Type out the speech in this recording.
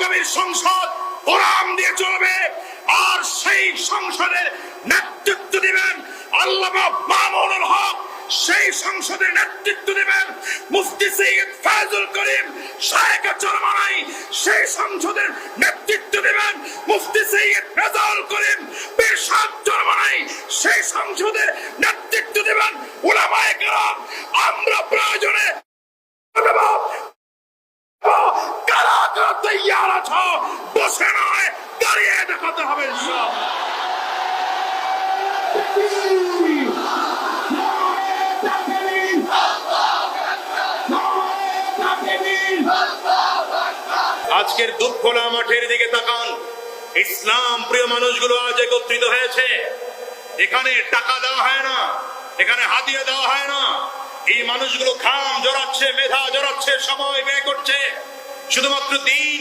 আগামী সংসদ কোরআন দিয়ে চলবে, আর সেই সংসদের নেতৃত্ব দিবেন আল্লামা মামুনুল হক, সেই সংসদের নেতৃত্ব দিবেন মুফতি সৈয়দ ফায়জুল করিম শায়েখ চরমনাই, সেই সংসদের নেতৃত্ব দিবেন মুফতি সৈয়দ রেজাউল করিম পীর সাহেব চরমনাই, সেই সংসদের নেতৃত্ব দিবেন উলামায়ে কেরাম। আমরা প্রয়োজনে কারা কারা তৈয়ার আছো, বসে নয় দাঁড়িয়ে দেখাতে হবে ইনশাআল্লাহ। আজকের দুধখোলা মাঠের দিকে তাকান, ইসলাম প্রিয় মানুষগুলো আজ একত্রিত হয়েছে। এখানে টাকা দেওয়া হয় না, এখানে হাদিয়া দেওয়া হয় না। এই মানুষগুলো ঘাম জড়াচ্ছে, মেধা জড়াচ্ছে, সময় ব্যয় করছে শুধুমাত্র দিন